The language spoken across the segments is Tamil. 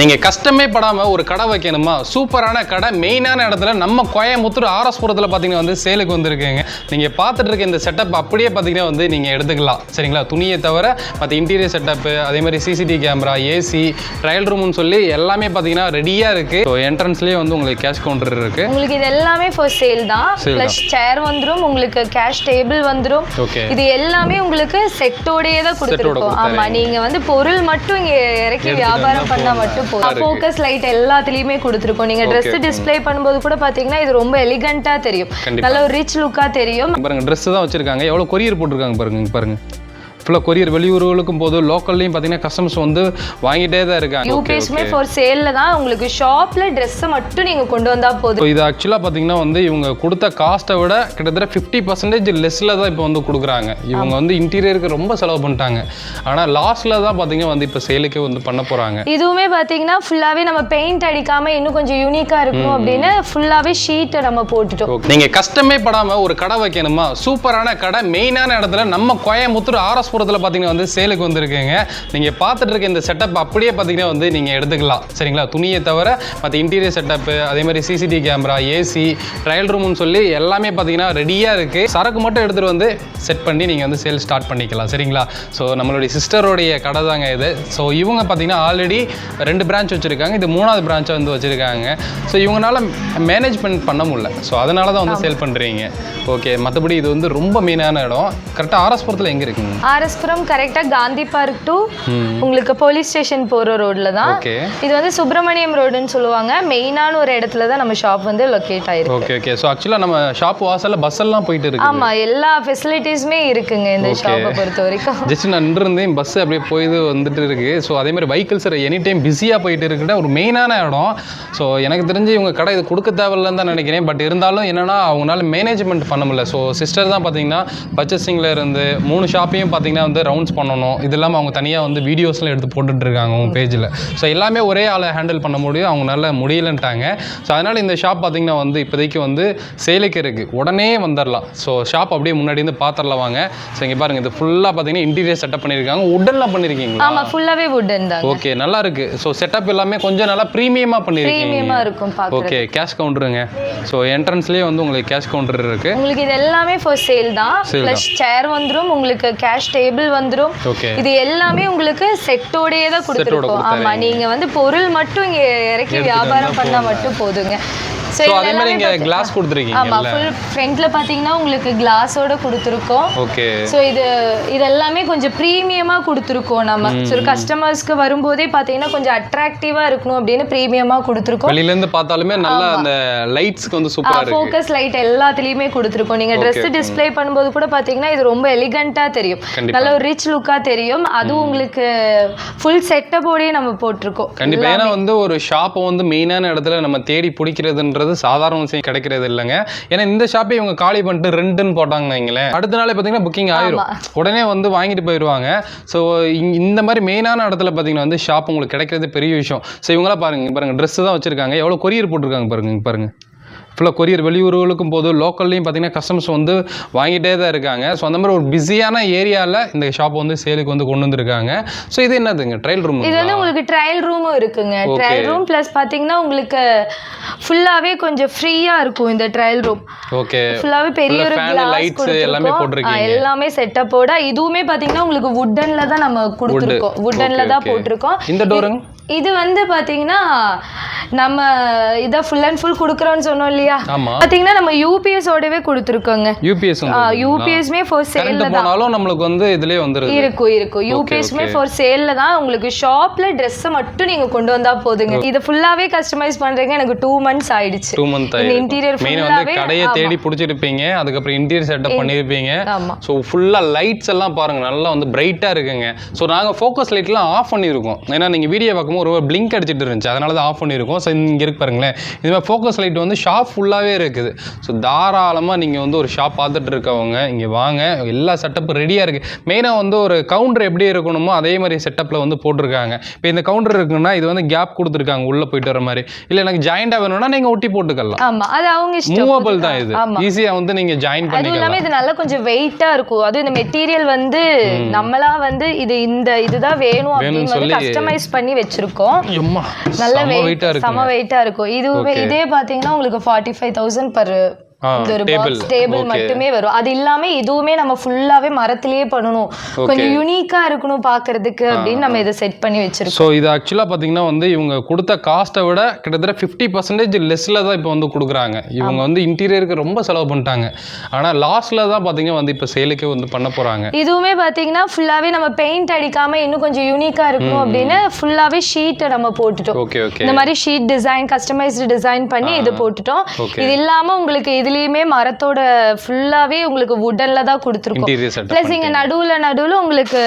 நீங்க கஷ்டமே படாம ஒரு கடை வைக்கணுமா? சூப்பரான கடை மெயினான இடத்துல நம்ம கோயம்புத்தூர் ஆர்எஸ்புரத்தில் பார்த்தீங்கன்னா வந்து சேலுக்கு வந்திருக்குங்க. நீங்க பார்த்துட்டு இருக்க இந்த செட்டப் அப்படியே பார்த்தீங்கன்னா வந்து நீங்க எடுத்துக்கலாம். சரிங்களா? துணியை தவிர மற்ற இன்டீரியர் செட்டப், அதே மாதிரி சிசிடிவி கேமரா, ஏசி, ட்ரையல் ரூம்னு சொல்லி எல்லாமே பார்த்தீங்கன்னா ரெடியா இருக்கு. ஸோ என்ட்ரன்ஸ்லேயே வந்து உங்களுக்கு கேஷ் கவுண்டர் இருக்கு. உங்களுக்கு இது எல்லாமே ஃபார் சேல் தான். ப்ளஸ் சேர் வந்துடும், உங்களுக்கு கேஷ் டேபிள் வந்துடும். இது எல்லாமே உங்களுக்கு செட்டோடயே தான் கொடுத்துருக்கோம். ஆமா, நீங்க வந்து பொருள் மட்டும் இங்க இறக்கி வியாபாரம் பண்ணா மட்டும் ஃபோக்கஸ் லைட் எல்லாத்துலயுமே கொடுத்துருக்கோம். நீங்க Dress டிஸ்ப்ளே பண்ணும்போது கூட பாத்தீங்கன்னா இது ரொம்ப எலிகண்டா தெரியும், நல்ல ஒரு ரிச் லுக்கா தெரியும். பாருங்க Dress தான் வச்சிருக்காங்க, எவ்வளவு கொரியர் போட்டிருக்காங்க பாருங்க. ஃபுல்லாக கொரியர் வெளியூர்களுக்கும் போது லோக்கல்லையும் பார்த்தீங்கன்னா கஸ்டமர்ஸ் வந்து வாங்கிட்டே தான் இருக்காங்க. யூபிஎஸ்மே ஃபார் சேல்ல தான். உங்களுக்கு ஷாப்ல ட்ரெஸ்ஸை மட்டும் நீங்கள் கொண்டு வந்தால் போதும். இது ஆக்சுவலாக பார்த்தீங்கன்னா வந்து இவங்க கொடுத்த காஸ்ட்டை விட கிட்டத்தட்ட 50% லெஸ்ஸில் தான் இப்போ வந்து கொடுக்குறாங்க. இவங்க வந்து இன்டீரியருக்கு ரொம்ப செலவு பண்ணிட்டாங்க. ஆனால் லாஸ்ட்டில் தான் பார்த்தீங்கன்னா வந்து இப்போ சேலுக்கே வந்து பண்ண போகிறாங்க. இதுவுமே பார்த்தீங்கன்னா ஃபுல்லாகவே நம்ம பெயிண்ட் அடிக்காமல் இன்னும் கொஞ்சம் யூனிக்காக இருக்கணும் அப்படின்னு ஃபுல்லாகவே ஷீட்டை நம்ம போட்டுட்டோம். நீங்கள் கஷ்டமே படாமல் ஒரு கடை வைக்கணுமா? சூப்பரான கடை மெயினான இடத்துல நம்ம கோயம்புத்தூர் ஆர்எஸ்புரத்தில் பார்த்தீங்கன்னா வந்து சேலுக்கு வந்திருக்குங்க. நீங்கள் பார்த்துட்டு இருக்க இந்த செட்டப் அப்படியே பார்த்தீங்கன்னா வந்து நீங்கள் எடுத்துக்கலாம். சரிங்களா? துணியை தவிர மற்ற இன்டீரியர் செட்டப், அதே மாதிரி சிசிடிவி கேமரா, ஏசி, ட்ரையல் ரூம்னு சொல்லி எல்லாமே பார்த்தீங்கன்னா ரெடியாக இருக்குது. சரக்கு மட்டும் எடுத்துகிட்டு வந்து செட் பண்ணி நீங்கள் வந்து சேல் ஸ்டார்ட் பண்ணிக்கலாம். சரிங்களா? ஸோ நம்மளுடைய சிஸ்டருடைய கடை தாங்க இது. ஸோ இவங்க பார்த்தீங்கன்னா ஆல்ரெடி 2 பிரான்ச் வச்சுருக்காங்க, இது 3வது பிரான்ச்சை வந்து வச்சுருக்காங்க. ஸோ இவங்களால மேனேஜ்மெண்ட் பண்ண முடியல, ஸோ அதனால தான் வந்து சேல் பண்ணுறீங்க. ஓகே, மற்றபடி இது வந்து ரொம்ப மெயினான இடம். கரெக்டாக ஆர்எஸ்புரத்தில் எங்கே இருக்குங்க? ஆர்எஸ்புரம் கரெக்டாக காந்தி பார்க் டு உங்களுக்கு போலீஸ் ஸ்டேஷன் போகிற ரோட்ல தான். இது வந்து சுப்பிரமணியம் ரோடுன்னு சொல்லுவாங்க. மெயினான ஒரு இடத்துல தான் நம்ம ஷாப் வந்து லொக்கேட் ஆயிருக்கு. Okay okay. ஸோ ஆக்சுவலாக நம்ம ஷாப் வாசல்ல பஸ் எல்லாம் போயிட்டு இருக்கு. ஆமா, எல்லா ஃபெசிலிட்டிஸுமே இருக்குங்க இந்த ஷாப்பை பொறுத்த வரைக்கும். ஜஸ்ட் நான் நின்றுருந்தேன், பஸ் அப்படியே போயிது வந்துட்டு இருக்கு. ஸோ அதே மாதிரி வெஹிக்கிள்ஸ் எனி டைம் பிஸியாக போயிட்டு இருக்கிற ஒரு மெயினான இடம். ஸோ எனக்கு தெரிஞ்சு இவங்க கடை இது கொடுக்க தேவையில்லைன்னு தான் நினைக்கிறேன். பட் இருந்தாலும் என்னன்னா அவங்களால மேனேஜ்மெண்ட் பண்ண முடியல. ஸோ சிஸ்டர் தான் பார்த்தீங்கன்னா பர்ச்சேசிங்கில் இருந்து 3 ஷாப்பையும் பார்த்தீங்கன்னா வந்து ரவுண்ட்ஸ் பண்ணணும். இது இல்லாமல் அவங்க தனியாக வந்து வீடியோஸ்லாம் எடுத்து போட்டுட்டு இருக்காங்க அவங்க பேஜில். ஸோ எல்லாமே ஒரே ஆளை ஹேண்டில் பண்ண முடியும், அவங்களால முடியலன்ட்டாங்க. ஸோ அதனால் இந்த ஷாப் பார்த்தீங்கன்னா வந்து இப்போதைக்கு வந்து சேலுக்கு இருக்குது, உடனே வந்துடலாம். ஸோ ஷாப் அப்படியே முன்னாடி இருந்து பார்த்துடலாம் வாங்க. ஸோ இங்கே பாருங்கள், இது ஃபுல்லாக பார்த்தீங்கன்னா இன்டீரியர் செட்டப் பண்ணியிருக்காங்க. உட்டன்லாம் பண்ணியிருக்கீங்களா? ஆமாம், ஃபுல்லாகவே உட்டன் தான். ஓகே, நல்லா இருக்கு. ஸோ செட்டப் எல்லாமே கொஞ்சம் நல்லா ப்ரீமியமாக பண்ணியிருக்கீங்க. இருக்கும். ஓகே, கேஷ் கவுண்டருங்க. ஸோ என்ட்ரன்ஸ்லேயே வந்து உங்களுக்கு கேஷ் கவுண்டர் இருக்குது. உங்களுக்கு இது எல்லாமே ஃபார் சேல் தான். ப்ளஸ் சேர் வந்துடும், உங்களுக்கு கேஷ் டேபிள் வந்துடும். இது எல்லாமே உங்களுக்கு செட்டோடயே தான் கொடுத்துருக்கோம். ஆமா, நீங்க வந்து பொருள் மட்டும் இங்க இறக்கி வியாபாரம் பண்ணா மட்டும் போதுங்க. சோ அதே மாதிரி இங்க கிளாஸ் கொடுத்திருக்கீங்க. ஆமா, ஃபுல் ஃப்ரண்ட்ல பாத்தீங்கன்னா உங்களுக்கு கிளாஸோட கொடுத்திருக்கோம். ஓகே. சோ இது எல்லாமே கொஞ்சம் பிரீமியமா கொடுத்திருக்கோம் நம்ம. சோ கஸ்டமர்ஸ்க்கு வரும்போதே பாத்தீங்கன்னா கொஞ்சம் அட்ராக்டிவா இருக்கணும் அப்படின்னு பிரீமியமா கொடுத்திருக்கோம். வெளியில இருந்து பார்த்தாலுமே நல்லா அந்த லைட்ஸ்க்கு வந்து சூப்பரா இருக்கு. ஃபோக்கஸ் லைட் எல்லாத்துலயுமே கொடுத்திருக்கோம். நீங்க Dress டிஸ்ப்ளே பண்ணும்போது கூட பாத்தீங்கன்னா இது ரொம்ப எலிகண்டா தெரியும், நல்ல ஒரு ரிச் லுக்கா தெரியும். அது உங்களுக்கு ஃபுல் செட்டப்போடயே நம்ம போட்டுருக்கோம். கண்டிப்பா. ஏன்னா வந்து ஒரு ஷாப் வந்து மெயினான இடத்துல நம்ம தேடி பிடிக்கிறதுன்ற சாதாரண விஷயம் கிடைக்கிறது இல்லைங்க. ஏன்னா இந்த ஷாப்பை இவங்க காலி பண்ணிட்டு ரெண்டுன்னு போட்டாங்க வைங்களேன், அடுத்த நாளே பார்த்தீங்கன்னா புக்கிங் ஆயிரும், உடனே வந்து வாங்கிட்டு போயிடுவாங்க. ஸோ இந்த மாதிரி மெயினான இடத்துல பார்த்தீங்கன்னா வந்து ஷாப் உங்களுக்கு கிடைக்கிறது பெரிய விஷயம். ஸோ இவங்களாம் பாருங்க Dress தான் வச்சிருக்காங்க, எவ்வளோ கொரியர் போட்டிருக்காங்க பாருங்க. ஃபுல்லாக கொரியர் வெளியூர்களுக்கும் போது லோக்கல்லையும் பார்த்தீங்கன்னா கஸ்டமர்ஸ் வந்து வாங்கிட்டே தான் இருக்காங்க. ஸோ அந்த மாதிரி ஒரு பிஸியான ஏரியாவில் இந்த ஷாப் வந்து சேலுக்கு வந்து கொண்டு வந்திருக்காங்க. ஸோ இது என்னதுங்க? Trial room. இது வந்து உங்களுக்கு ட்ரையல் ரூமும் இருக்குங்க. ட்ரையல் ரூம் ப்ளஸ் பார்த்தீங்கன்னா உங்களுக்கு ஃபுல்லாகவே கொஞ்சம் ஃப்ரீயாக இருக்கும் இந்த ட்ரையல் ரூம். ஓகே. ஃபுல்லாகவே பெரிய ஒரு லைட்ஸ் எல்லாமே போட்டிருக்கீங்க, எல்லாமே செட்டப்போட. இதுவுமே பார்த்தீங்கன்னா உங்களுக்கு வுட்டன்ல தான் நம்ம கொடுத்துருக்கோம், வுட்டன்ல தான் போட்டிருக்கோம். இந்த டோருங்க இது வந்து பாத்தீங்கன்னா நம்ம இத ஃபுல் அண்ட் ஃபுல் குடுக்குறோம்னு சொன்னோம் இல்லையா, பாத்தீங்கன்னா நம்ம யூபிஎஸ் ஓடவே கொடுத்துருக்கோங்க. யூபிஎஸ்மே ஃபார் சேல்ல தான். போனாலும் நமக்கு வந்து இதுலயே வந்துருது. இருக்கும் யூபிஎஸ்மே ஃபார் சேல்ல தான். உங்களுக்கு ஷாப்ல Dress மட்டும் நீங்க கொண்டு வந்தா போதுங்க. இது ஃபுல்லாவே கஸ்டமைஸ் பண்றீங்க. எனக்கு 2 months ஆயிடுச்சு. 2 months ஆயிடுச்சு. இன்டீரியர் மெயினா வந்து கடையை தேடி பிடிச்சிருப்பீங்க, அதுக்கு அப்புறம் இன்டீரியர் செட்டப் பண்ணிருப்பீங்க. சோ ஃபுல்லா லைட்ஸ் எல்லாம் பாருங்க, நல்லா வந்து பிரைட்டா இருக்குங்க. சோ நாங்க ஃபோக்கஸ் லைட்லாம் ஆஃப் பண்ணிருக்கோம். ஏன்னா நீங்க வீடியோ பார்க்கும்போது ஒரு பிளிங்க் அடிச்சிட்டு இருந்துச்சு, அதனால தான் ஆஃப் பண்ணிருக்கோம். இருக்கும். ஸோ இங்கே இருக்கு பாருங்களேன், இதுமாதிரி ஃபோக்கஸ் லைட் வந்து ஷாப் ஃபுல்லாகவே இருக்குது. ஸோ தாராளமாக நீங்கள் வந்து ஒரு ஷாப் பார்த்துட்டு இருக்கவங்க இங்கே வாங்க, எல்லா செட்டப்பும் ரெடியாக இருக்குது. மெயினாக வந்து ஒரு கவுண்டர் எப்படி இருக்கணுமோ அதே மாதிரி செட்டப்பில் வந்து போட்டிருக்காங்க. இப்போ இந்த கவுண்டர் இருக்குன்னா இது வந்து கேப் கொடுத்துருக்காங்க உள்ளே போயிட்டு வர மாதிரி. இல்லை எனக்கு ஜாயிண்டாக வேணும்னா நீங்கள் ஒட்டி போட்டுக்கலாம். ஆமா, அது அவங்க மூவபிள் தான், இது ஈஸியாக வந்து நீங்கள் ஜாயின் பண்ணிக்கலாம். அதுவும் இல்லாமல் இது நல்லா கொஞ்சம் வெயிட்டாக இருக்கும். அதுவும் இந்த மெட்டீரியல் வந்து நம்மளா வந்து இதுதான் வேணும் அப்படின்னு சொல்லி கஸ்டமைஸ் பண்ணி வச்சிருக்கோம். நல்ல வெயிட்டா இருக்கு, செம வெயிட்டா இருக்கும். இதே பாத்தீங்கன்னா உங்களுக்கு 45,000 பர் ஒரு பாக்ஸ் டேபிள் மட்டுமே வரும். அது இல்லாம இதுவுமே நம்ம ஃபுல்லாவே மரத்திலேயே பண்ணணும், கொஞ்சம் யூனிக்கா இருக்கணும் பாக்குறதுக்கு அப்படின்னு நம்ம இதை செட் பண்ணி வச்சிருக்கோம். ஸோ இது ஆக்சுவலா பாத்தீங்கன்னா வந்து இவங்க கொடுத்த காஸ்ட்டை விட கிட்டத்தட்ட 50% லெஸ்ல தான் இப்போ வந்து கொடுக்குறாங்க. இவங்க வந்து இன்டீரியருக்கு ரொம்ப செலவு பண்ணிட்டாங்க. ஆனா லாஸ்ட்ல தான் பாத்தீங்கன்னா வந்து இப்போ சேலுக்கே வந்து பண்ண போறாங்க. இதுவுமே பாத்தீங்கன்னா ஃபுல்லாவே நம்ம பெயிண்ட் அடிக்காம இன்னும் கொஞ்சம் யூனிக்கா இருக்கணும் அப்படின்னு ஃபுல்லாவே ஷீட்டை நம்ம போட்டுட்டோம். இந்த மாதிரி ஷீட் டிசைன் கஸ்டமைஸ்டு டிசைன் பண்ணி இது போட்டுட்டோம். இது இல்லாம உங்களுக்கு இதுலயுமே மரத்தோட ஃபுல்லாவே உங்களுக்கு வுடன்ல தான் கொடுத்துருக்கோம். பிளஸ் இங்க நடுவுல உங்களுக்கு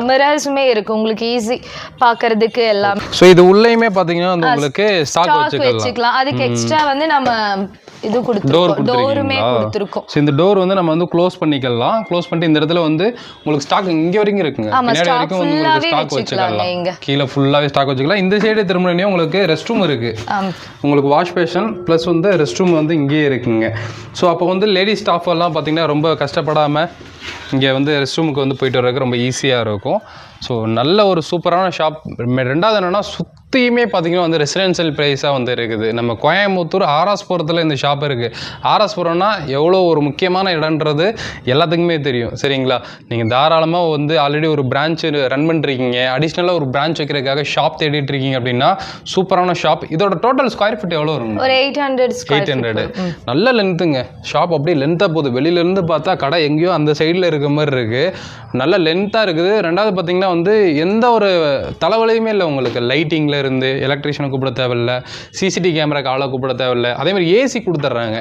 மிரர்ஸுமே இருக்கு, உங்களுக்கு ஈஸி பாக்குறதுக்கு எல்லாம். சோ இது உள்ளேயுமே பாத்தீங்கன்னா வந்து உங்களுக்கு ஸ்டாக் வச்சுக்கலாம். அதுக்கு எக்ஸ்ட்ரா வந்து நம்ம இது கொடுத்துருக்கோம், டோருமே கொடுத்துருக்கோம். சோ இந்த டோர் வந்து நம்ம வந்து க்ளோஸ் பண்ணிக்கலாம். க்ளோஸ் பண்ணிட்டு இந்த இடத்துல வந்து உங்களுக்கு ஸ்டாக் இங்க வரைக்கும் இருக்குங்க, பின்னாடி வரைக்கும் வந்து உங்களுக்கு ஸ்டாக் வச்சுக்கலாம். கீழே ஃபுல்லாவே ஸ்டாக் வச்சுக்கலாம். இந்த சைடு திரும்பினே உங்களுக்கு ரெஸ்ட் ரூம் இருக்கு, உங்களுக்கு வாஷ் பேஷன் பிளஸ் வந்து ரெஸ்ட் ரூம் வந்து இங்கேயே இருக்குங்க. ஸோ அப்போ வந்து லேடிஸ் ஸ்டாஃப் எல்லாம் பார்த்தீங்கன்னா ரொம்ப கஷ்டப்படாமல் இங்கே வந்து ரெஸ்ட் ரூமுக்கு வந்து போயிட்டு வர்றதுக்கு ரொம்ப ஈஸியாக இருக்கும். ஸோ நல்ல ஒரு சூப்பரான ஷாப். ரெண்டாவது என்னென்னா சுற்றியுமே பார்த்தீங்கன்னா வந்து ரெசிடென்ஷியல் ப்ரைஸாக வந்து இருக்குது. நம்ம கோயம்புத்தூர் ஆர்எஸ்புரத்தில் இந்த ஷாப் இருக்குது. ஆர்எஸ்புரம்னா எவ்வளோ ஒரு முக்கியமான இடன்றது எல்லாத்துக்குமே தெரியும், சரிங்களா? நீங்கள் தாராளமாக வந்து ஆல்ரெடி ஒரு பிரான்ச் ரன் பண்ணிருக்கீங்க, அடிஷ்னலாக ஒரு பிரான்ச் வைக்கிறதுக்காக ஷாப் தேடிட்டு இருக்கீங்க அப்படின்னா சூப்பரான ஷாப். இதோட டோட்டல் ஸ்கொயர் ஃபீட் எவ்வளோ இருக்கும்? ஒரு 800. நல்ல லென்த்துங்க. ஷாப் அப்படியே லென்த்தாக போகுது. வெளியிலேருந்து பார்த்தா கடை எங்கேயோ அந்த சைடில் இருக்க மாதிரி இருக்குது. நல்ல லென்த்தாக இருக்குது. ரெண்டாவது பார்த்தீங்கன்னா வந்து எந்த ஒரு தலைவலியுமே இல்லை உங்களுக்கு. லைட்டிங்கில் இருந்து எலக்ட்ரிஷியனை கூப்பிட தேவையில்லை, சிசிடிவி கேமராக்கு ஆளை கூப்பிட தேவையில்லை. அதேமாதிரி ஏசி கொடுத்துட்றாங்க.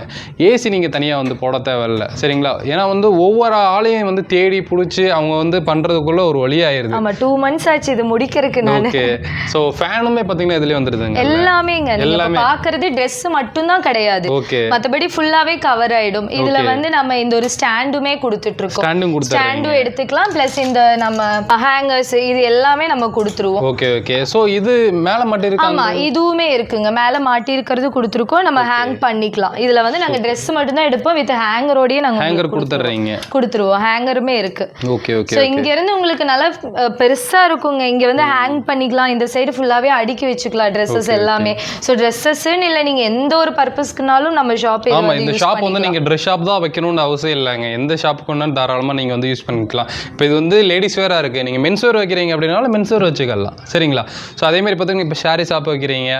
ஏசி நீங்கள் தனியாக வந்து போட தேவையில்லை, சரிங்களா? ஏன்னா வந்து ஒவ்வொரு ஆளையும் வந்து தேடி பிடிச்சி அவங்க வந்து பண்ணுறதுக்குள்ள ஒரு வழி ஆயிருது. ஆமாம், 2 months ஆச்சு இது முடிக்கிறதுக்கு. ஓகே. ஸோ ஃபேனுமே பார்த்தீங்கன்னா இதுலேயே வந்துடுதுங்க. எல்லாமேங்க எல்லாமே பார்க்கறது ட்ரெஸ் மட்டும்தான் கிடையாது, ஓகே, மற்றபடி ஃபுல்லாவே கவர் ஆயிடும். இதுல வந்து நம்ம இந்த ஒரு ஸ்டாண்டுமே கொடுத்துட்டு இருக்கோம். ஸ்டாண்டும் எடுத்துக்கலாம், பிளஸ் இந்த நம்ம ஹேங்கர்ஸ் இது எல்லாமே நம்ம கொடுத்துருவோம். Okay okay. ஸோ இது மேலே மாட்டி இருக்கு. ஆமா, இதுவுமே இருக்குங்க. மேலே மாட்டி இருக்கிறது கொடுத்துருக்கோம், நம்ம ஹேங் பண்ணிக்கலாம். இதுல வந்து நாங்க ட்ரெஸ் மட்டும் தான் எடுப்போம், வித் ஹேங்கரோடயே நாங்க ஹேங்கர் கொடுத்துருவோம். ஹேங்கருமே இருக்கு. Okay okay. ஸோ இங்க இருந்து உங்களுக்கு நல்லா பெருசா இருக்குங்க. இங்க வந்து ஹேங் பண்ணிக்கலாம், இந்த சைடு ஃபுல்லாவே அடுக்கி வச்சுக்கலாம் ட்ரெஸ்ஸஸ் எல்லாமே. ஸோ ட்ரெஸ்ஸஸ்ன்னு இல்லை, நீங்க எந்த ஒரு பர்பஸ்க்குனாலும் நம்ம ஷாப். ஆமா, இந்த ஷாப் வந்து நீங்க ட்ரெஸ் ஷாப் தான் வைக்கணும்னு அவசியம் இல்லைங்க. எந்த ஷாப்புக்கு வேணாலும் தாராளமாக நீங்கள் வந்து யூஸ் பண்ணிக்கலாம். இப்போ இது வந்து லேடிஸ் வேராக இருக்குது, நீங்கள் மென்ஸ் வேர் வைக்கிறீங்க அப்படின்னாலும் மென்ஸ் வேர் வச்சுக்கலாம், சரிங்களா? ஸோ அதேமாதிரி பார்த்தீங்கன்னா இப்போ ஷாரி ஷாப் வைக்கிறீங்க,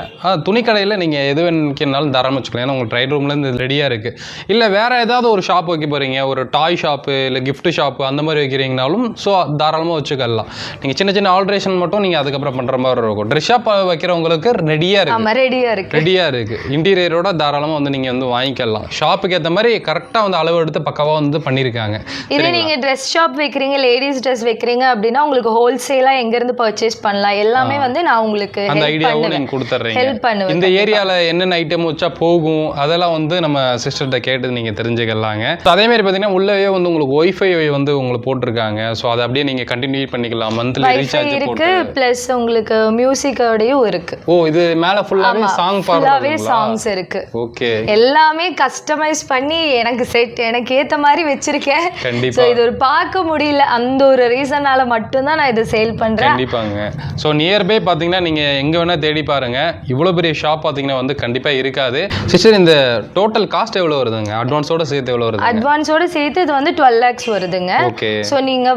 துணி கடையில் நீங்கள் எது வைக்கிறனாலும் தாராளமாக வச்சுக்கலாம். ஏன்னா உங்கள் ட்ரைட் ரூம்லேருந்து இது ரெடியாக இருக்குது. இல்லை வேறு ஏதாவது ஒரு ஷாப் வைக்க போகிறீங்க, ஒரு டாய் ஷாப்பு இல்லை கிஃப்ட் ஷாப்பு அந்த மாதிரி வைக்கிறீங்கனாலும் ஸோ தாராளமாக வச்சுக்கலாம். நீங்கள் சின்ன சின்ன ஆல்ட்ரேஷன் மட்டும் நீங்கள் அதுக்கப்புறம் பண்ணுற மாதிரி இருக்கும். ட்ரெஸ் ஷாப் வைக்கிறவங்களுக்கு ரெடியாக இருக்குது. இன்டீரியரோட தாராளமாக வந்து நீங்கள் வந்து வாங்கிக்கலாம். ஷாப்புக்கு ஏற்ற மாதிரி கரெக்டாக வந்து அளவு எடுத்து பக்காவாக வந்து பண்ணியிருக்காங்க. இதே நீங்கள் ட்ரெஸ் ஷாப் வைக்கிறீங்க, லேடிஸ் ட்ரெஸ் வைக்கிறீங்க அப்படின்னா உங்களுக்கு ஹோல்சேலாக எங்கேருந்து பர்ச்சேஸ் பண்ணலாம் எல்லாமே வந்து நான் உங்களுக்கு அந்த ஐடியாவும் நீங்கள் கொடுத்துட்றீங்க. ஹெல்ப் பண்ணுவேன். இந்த ஏரியாவில் என்னென்ன ஐட்டம் வச்சா போகும் அதெல்லாம் வந்து நம்ம சிஸ்டர்கிட்ட கேட்டு நீங்கள் தெரிஞ்சுக்கலாங்க. அதேமாதிரி பார்த்தீங்கன்னா உள்ளவே வந்து உங்களுக்கு ஒய்ஃபை வந்து உங்களுக்கு போட்டிருக்காங்க. ஸோ அதை அப்படியே நீங்கள் கண்டினியூ பண்ணிக்கலாம். மந்த்லி ரீசார்ஜ் இருக்கு, ப்ளஸ் உங்களுக்கு மியூசிக்கோடையும் இருக்கு. ஓ, இது மேலே ஃபுல்லாகவே சாங்ஸ் இருக்கு. ஓகே, எல்லாமே கஸ்டமைஸ் பண்ணி எனக்கு ஏத்த மாதிரி வச்சிருக்கேன். கண்டிப்பா இது ஒரு பார்க்க முடியல, அந்த ஒரு ரீசனால மட்டும் தான் நான் இதை சேல் பண்றேன். கண்டிப்பாங்க. ஸோ நியர்பை பார்த்தீங்கன்னா நீங்க எங்க வேணா தேடி பாருங்க, இவ்வளவு பெரிய ஷாப் பார்த்தீங்கன்னா வந்து கண்டிப்பா இருக்காது. சிஸ்டர், இந்த டோட்டல் காஸ்ட் எவ்வளவு வருதுங்க? அட்வான்ஸோட சேர்த்து எவ்வளவு வருது? அட்வான்ஸோட சேர்த்து இது வந்து 12 lakhs வருதுங்க. ஓகே. ஸோ நீங்க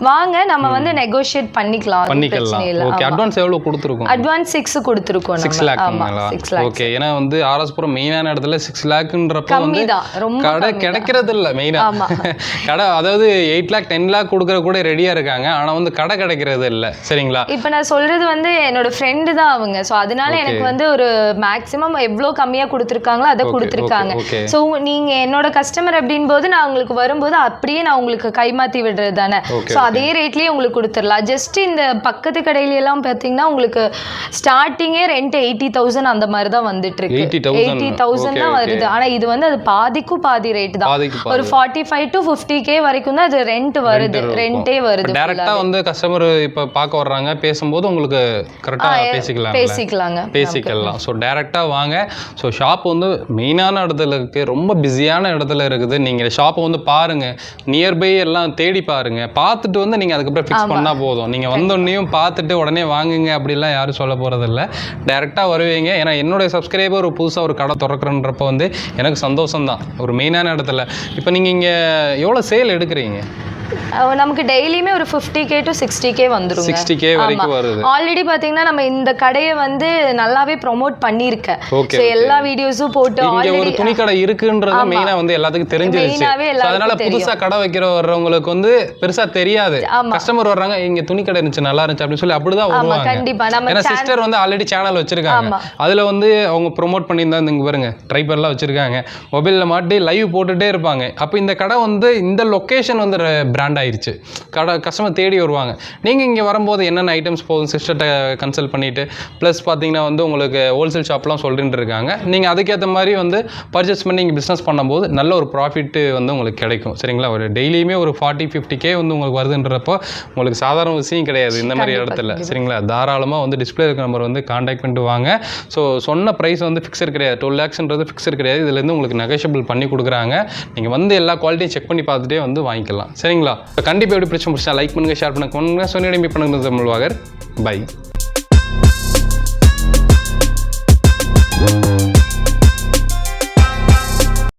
வாங்க, நம்ம வந்து நெகோஷியேட் பண்ணிக்கலாம். ஓகே. அட்வான்ஸ் எவ்வளவு கொடுத்துருக்கோம்? அட்வான்ஸ் 6 கொடுத்துருக்கோம். 6 lakhங்களா? ஓகே. ஏன்னா வந்து ஆர்எஸ்புரம் மெயினான இடத்துல 6 lakhன்றப்ப வந்து கடை கிடைக்கிறது இல்லை. மெயினா கடை அதாவது 8 lakh 10 lakh கொடுக்கற கூட ரெடியா இருக்காங்க, ஆனா வந்து கடை கிடைக்கிறது இல்லை, சரிங்களா? இப்போ நான் சொல்றது வந்து என்னோட ஃப்ரெண்டு ஃப்ரெண்டு தான் அவங்க. ஸோ அதனால எனக்கு வந்து ஒரு மேக்ஸிமம் எவ்வளோ கம்மியாக கொடுத்துருக்காங்களோ அதை கொடுத்துருக்காங்க. ஸோ நீங்கள் என்னோட கஸ்டமர் அப்படின் போது நான் உங்களுக்கு வரும்போது அப்படியே நான் உங்களுக்கு கைமாற்றி விடுறது தானே. ஸோ அதே ரேட்லேயே உங்களுக்கு கொடுத்துடலாம். ஜஸ்ட் இந்த பக்கத்து கடையிலெல்லாம் பார்த்தீங்கன்னா உங்களுக்கு ஸ்டார்டிங்கே ரெண்ட் 80,000 அந்த மாதிரி தான் வந்துட்டு இருக்கு. 80,000 தான் வருது. ஆனால் இது வந்து அது பாதிக்கும் பாதி ரேட் தான். ஒரு 45 to 50K வரைக்கும் தான் அது ரெண்ட் வருது. ரெண்டே வருது. டைரக்டா வந்து கஸ்டமர் இப்போ பார்க்க வர்றாங்க, பேசும்போது உங்களுக்கு கரெக்டாக பேசிக்கலாம். ஸோ டைரெக்டாக வாங்க. ஸோ ஷாப் வந்து மெயினான இடத்துல இருக்குது, ரொம்ப பிஸியான இடத்துல இருக்குது. நீங்கள் ஷாப்பை வந்து பாருங்கள், நியர்பை எல்லாம் தேடி பாருங்கள். பார்த்துட்டு வந்து நீங்கள் அதுக்கப்புறம் ஃபிக்ஸ் பண்ணால் போதும். நீங்கள் வந்தோடனையும் பார்த்துட்டு உடனே வாங்குங்க அப்படிலாம் யாரும் சொல்ல போகிறதில்ல. டைரெக்டாக வருவீங்க. ஏன்னா என்னுடைய சப்ஸ்கிரைபர் புதுசாக ஒரு கடை திறக்கிறன்றப்போ வந்து எனக்கு சந்தோஷம் தான். ஒரு மெயினான இடத்துல இப்போ நீங்கள் இங்கே எவ்வளோ சேல் எடுக்கிறீங்க? நமக்கு டெய்லியுமே ஒரு 50K to 60K வந்துரும். 60K வரைக்கும் வருது. ஆல்ரெடி பாத்தீங்கன்னா நம்ம இந்த கடையை வந்து நல்லாவே ப்ரோமோட் பண்ணிருக்கேன். சோ எல்லா வீடியோஸும் போட்டு இங்க ஒரு துணி கடை இருக்குன்றது மெயினா வந்து எல்லாத்துக்கும் தெரிஞ்சிருச்சு. அதனால புதுசா கடை வைக்கிற வர்றவங்களுக்கு வந்து பெருசா தெரியாது. கஸ்டமர் வர்றாங்க, இங்க துணி கடை இருந்துச்சு, நல்லா இருந்துச்சு அப்படி சொல்லி அப்படிதான் வருவாங்க. கண்டிப்பா நம்ம ஏன்னா சிஸ்டர் வந்து ஆல்ரெடி சேனல் வச்சிருக்காங்க. அதுல வந்து அவங்க ப்ரோமோட் பண்ணியிருந்தா இங்க பாருங்க ட்ரைபர்லாம் வச்சிருக்காங்க. மொபைல்ல மாட்டி லைவ் போட்டுட்டே இருப்பாங்க. அப்ப இந்த கடை வந்து இந்த லொகேஷன் வந்து பிராண்ட் ஆயிருச்சு. கடை கஸ்டமர் தேடி வருவாங்க. நீங்கள் இங்கே வரும்போது என்னென்ன ஐட்டம்ஸ் போதும் சிஸ்டர்கிட்ட கன்சல்ட் பண்ணிவிட்டு ப்ளஸ் பார்த்தீங்கன்னா வந்து உங்களுக்கு ஹோல்சேல் ஷாப்லாம் சொல்லிட்டு இருக்காங்க. நீங்கள் அதுக்கேற்ற மாதிரி வந்து பர்ச்சேஸ் பண்ணி இங்கே பிஸ்னஸ் பண்ணும்போது நல்ல ஒரு ப்ராஃபிட்டு வந்து உங்களுக்கு கிடைக்கும். சரிங்களா? ஒரு டெய்லியுமே ஒரு 40-50K வந்து உங்களுக்கு வருதுன்றப்போ உங்களுக்கு சாதாரண விஷயம் கிடையாது இந்த மாதிரி இடத்துல. சரிங்களா? தாராளமாக வந்து டிஸ்பிளே இருக்க நம்பர் வந்து கான்டாக்ட் பண்ணிட்டு வாங்க. ஸோ சொன்ன ப்ரைஸ் வந்து ஃபிக்ஸட் கிடையாது. 12 lakhsன்றது ஃபிக்ஸட் கிடையாது. இதுலேருந்து உங்களுக்கு நெகோஷியபிள் பண்ணி கொடுக்குறாங்க. நீங்கள் வந்து எல்லா குவாலிட்டியும் செக் பண்ணி பார்த்துட்டே வந்து வாங்கிக்கலாம். சரிங்களா? கண்டிப்பாக எப்படி பிரச்சனை லைக் பண்ணுங்க, ஷேர் பண்ணுங்க, சொன்னிடம் பண்ணுங்க. தமிழ்வாகர் பை.